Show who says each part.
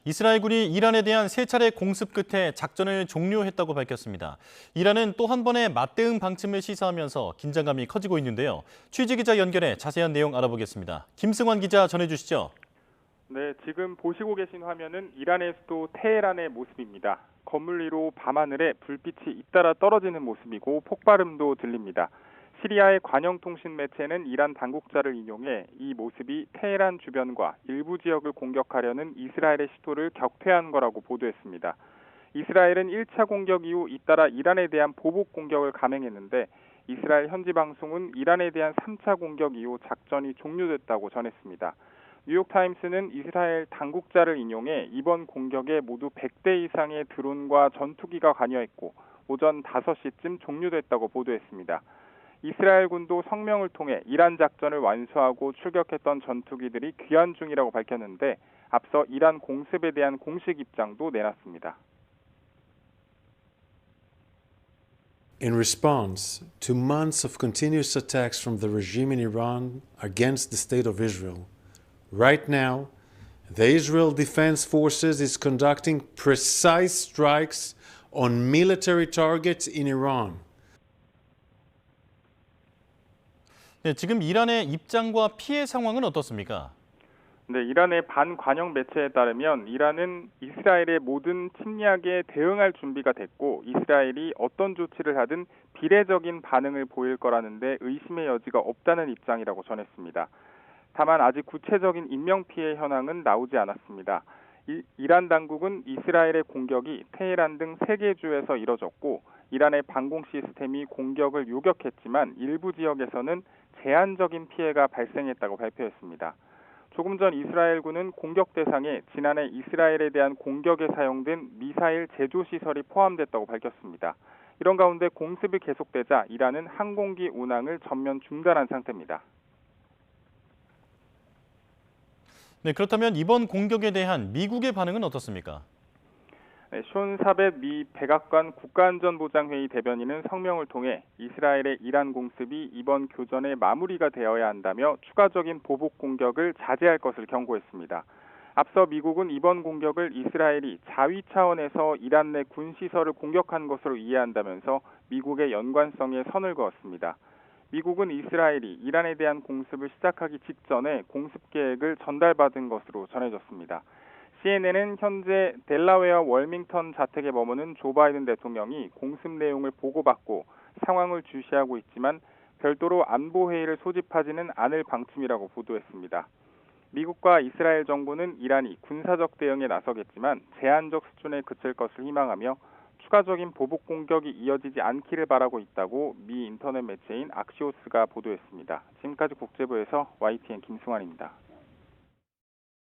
Speaker 1: 이스라엘군이 이란에 대한 세 차례 공습 끝에 작전을 종료했다고 밝혔습니다. 이란은 또 한 번의 맞대응 방침을 시사하면서 긴장감이 커지고 있는데요. 취재기자 연결해 자세한 내용 알아보겠습니다. 김승환 기자 전해주시죠.
Speaker 2: 네, 지금 보시고 계신 화면은 이란의 수도 테헤란의 모습입니다. 건물 위로 밤하늘에 불빛이 잇따라 떨어지는 모습이고 폭발음도 들립니다. 시리아의 관영통신 매체는 이란 당국자를 인용해 이 모습이 테헤란 주변과 일부 지역을 공격하려는 이스라엘의 시도를 격퇴한 거라고 보도했습니다. 이스라엘은 1차 공격 이후 잇따라 이란에 대한 보복 공격을 감행했는데 이스라엘 현지 방송은 이란에 대한 3차 공격 이후 작전이 종료됐다고 전했습니다. 뉴욕타임스는 이스라엘 당국자를 인용해 이번 공격에 모두 100대 이상의 드론과 전투기가 관여했고 오전 5시쯤 종료됐다고 보도했습니다. 이스라엘군도 성명을 통해 이란 작전을 완수하고 출격했던 전투기들이 귀환 중이라고 밝혔는데 앞서 이란 공습에 대한 공식 입장도 내놨습니다.
Speaker 3: In response to months of continuous attacks from the regime in Iran against the state of Israel, right now, the Israel Defense Forces is conducting precise strikes on military targets in Iran.
Speaker 1: 네, 지금 이란의 입장과 피해 상황은 어떻습니까?
Speaker 2: 네, 이란의 반관영 매체에 따르면 이란은 이스라엘의 모든 침략에 대응할 준비가 됐고 이스라엘이 어떤 조치를 하든 비례적인 반응을 보일 거라는데 의심의 여지가 없다는 입장이라고 전했습니다. 다만 아직 구체적인 인명피해 현황은 나오지 않았습니다. 이란 당국은 이스라엘의 공격이 테헤란 등 3개 주에서 이뤄졌고 이란의 방공 시스템이 공격을 요격했지만 일부 지역에서는 제한적인 피해가 발생했다고 발표했습니다. 조금 전 이스라엘군은 공격 대상에 지난해 이스라엘에 대한 공격에 사용된 미사일 제조 시설이 포함됐다고 밝혔습니다. 이런 가운데 공습이 계속되자 이란은 항공기 운항을 전면 중단한 상태입니다.
Speaker 1: 네, 그렇다면 이번 공격에 대한 미국의 반응은 어떻습니까?
Speaker 2: 네, 숀 사벳 미 백악관 국가안전보장회의 대변인은 성명을 통해 이스라엘의 이란 공습이 이번 교전의 마무리가 되어야 한다며 추가적인 보복 공격을 자제할 것을 경고했습니다. 앞서 미국은 이번 공격을 이스라엘이 자위 차원에서 이란 내 군시설을 공격한 것으로 이해한다면서 미국의 연관성에 선을 그었습니다. 미국은 이스라엘이 이란에 대한 공습을 시작하기 직전에 공습 계획을 전달받은 것으로 전해졌습니다. CNN은 현재 델라웨어 월밍턴 자택에 머무는 조 바이든 대통령이 공습 내용을 보고받고 상황을 주시하고 있지만 별도로 안보회의를 소집하지는 않을 방침이라고 보도했습니다. 미국과 이스라엘 정부는 이란이 군사적 대응에 나서겠지만 제한적 수준에 그칠 것을 희망하며 추가적인 보복 공격이 이어지지 않기를 바라고 있다고 미 인터넷 매체인 악시오스가 보도했습니다. 지금까지 국제부에서 YTN 김승환입니다.